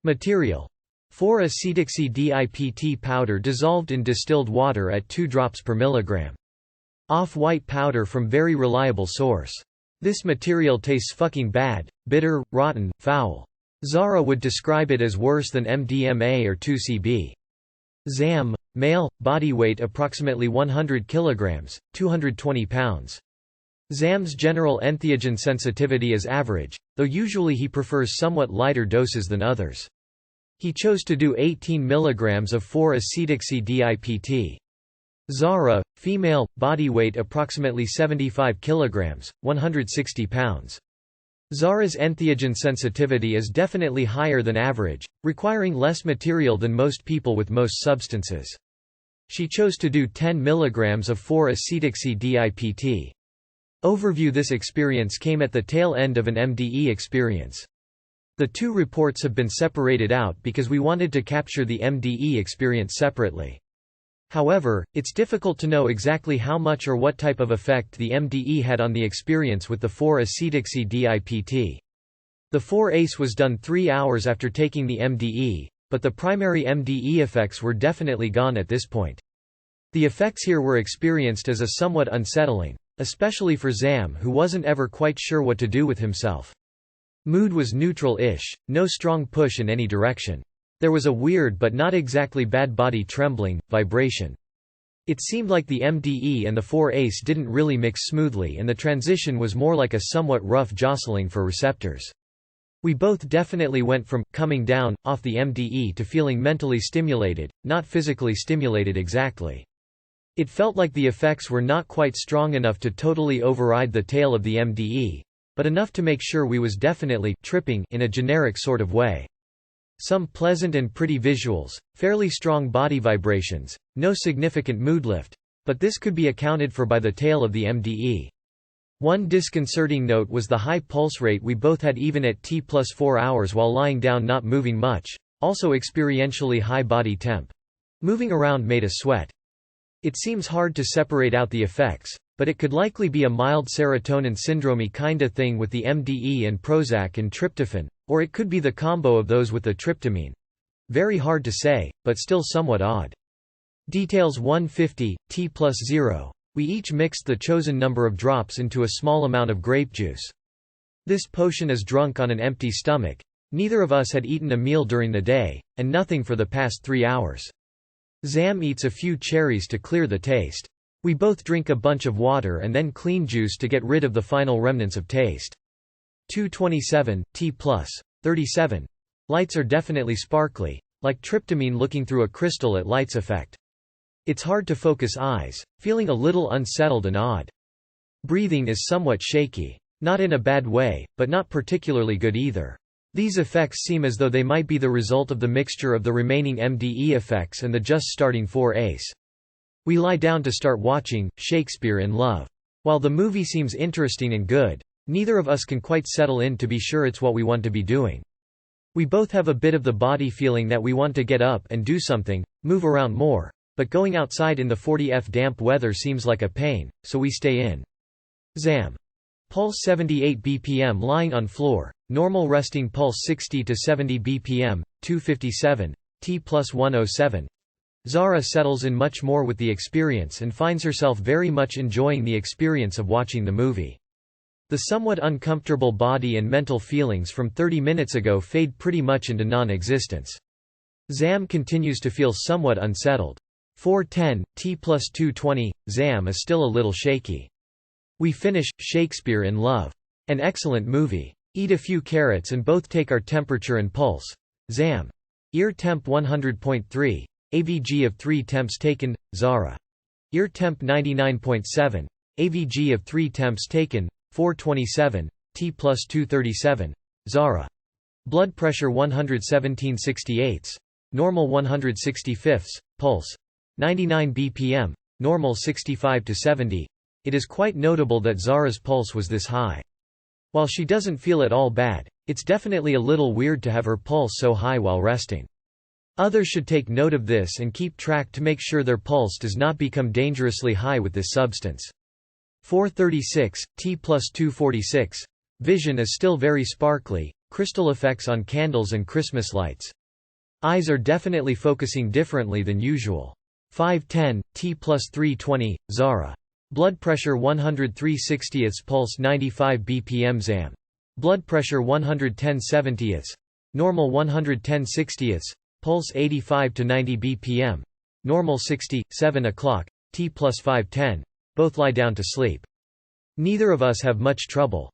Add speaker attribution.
Speaker 1: Material: 4-Acetoxy DiPT powder dissolved in distilled water at 2 drops per milligram. Off-white powder from very reliable source. This material tastes fucking bad, bitter, rotten, foul. Zara would describe it as worse than MDMA or 2CB. Zam, male, body weight approximately 100 kilograms, 220 pounds. Zam's general entheogen sensitivity is average, though usually he prefers somewhat lighter doses than others. He chose to do 18 mg of 4-Acetoxy DiPT. Zara, female, body weight approximately 75 kilograms, 160 pounds. Zara's entheogen sensitivity is definitely higher than average, requiring less material than most people with most substances. She chose to do 10 mg of 4-Acetoxy DiPT. Overview: this experience came at the tail end of an MDE experience. The two reports have been separated out because we wanted to capture the MDE experience separately. However, it's difficult to know exactly how much or what type of effect the MDE had on the experience with the 4-Acetoxy DiPT. The 4-ACE was done 3 hours after taking the MDE, but the primary MDE effects were definitely gone at this point. The effects here were experienced as a somewhat unsettling, especially for Zam, who wasn't ever quite sure what to do with himself. Mood was neutral-ish, no strong push in any direction. There was a weird but not exactly bad body trembling, vibration. It seemed like the MDE and the 4-ACE didn't really mix smoothly, and the transition was more like a somewhat rough jostling for receptors. We both definitely went from coming down off the MDE to feeling mentally stimulated, not physically stimulated exactly. It felt like the effects were not quite strong enough to totally override the tail of the MDE, but enough to make sure we was definitely tripping in a generic sort of way. Some pleasant and pretty visuals, fairly strong body vibrations, no significant mood lift, but this could be accounted for by the tail of the MDE. One disconcerting note was the high pulse rate we both had even at T+4 hours while lying down not moving much, also experientially high body temp. Moving around made us sweat. It seems hard to separate out the effects, but it could likely be a mild serotonin syndrome kinda thing with the MDE and Prozac and tryptophan, or it could be the combo of those with the tryptamine. Very hard to say, but still somewhat odd. Details: 150, T+0. We each mixed the chosen number of drops into a small amount of grape juice. This potion is drunk on an empty stomach. Neither of us had eaten a meal during the day, and nothing for the past 3 hours. Zam eats a few cherries to clear the taste. We both drink a bunch of water and then clean juice to get rid of the final remnants of taste. 227, T+37. Lights are definitely sparkly, like tryptamine looking through a crystal at lights effect. It's hard to focus eyes, feeling a little unsettled and odd. Breathing is somewhat shaky. Not in a bad way, but not particularly good either. These effects seem as though they might be the result of the mixture of the remaining MDE effects and the just starting 4-ACE. We lie down to start watching Shakespeare in Love. While the movie seems interesting and good, neither of us can quite settle in to be sure it's what we want to be doing. We both have a bit of the body feeling that we want to get up and do something, move around more, but going outside in the 40°F damp weather seems like a pain, so we stay in. Zam. Pulse 78 bpm lying on floor, normal resting pulse 60 to 70 bpm, 257, T+107. Zara settles in much more with the experience and finds herself very much enjoying the experience of watching the movie. The somewhat uncomfortable body and mental feelings from 30 minutes ago fade pretty much into non-existence. Zam continues to feel somewhat unsettled. 410, T+220, Zam is still a little shaky. We finish Shakespeare in Love. An excellent movie. Eat a few carrots and both take our temperature and pulse. Zam. Ear temp 100.3, AVG of 3 temps taken, Zara. Ear temp 99.7, AVG of 3 temps taken, 427, T+237, Zara. Blood pressure 117/68, normal 165, pulse 99 bpm, normal 65 to 70. It is quite notable that Zara's pulse was this high. While she doesn't feel at all bad, it's definitely a little weird to have her pulse so high while resting. Others should take note of this and keep track to make sure their pulse does not become dangerously high with this substance. 436, T+246. Vision is still very sparkly, Crystal effects on candles and Christmas lights. Eyes are definitely focusing differently than usual. 5:10, T plus 320, Zara. Blood pressure 103/60, pulse 95 bpm ZAM. Blood pressure 110/70, normal 110/60, pulse 85 to 90 bpm, normal 60, 7 o'clock, T plus 5:10, both lie down to sleep. Neither of us have much trouble.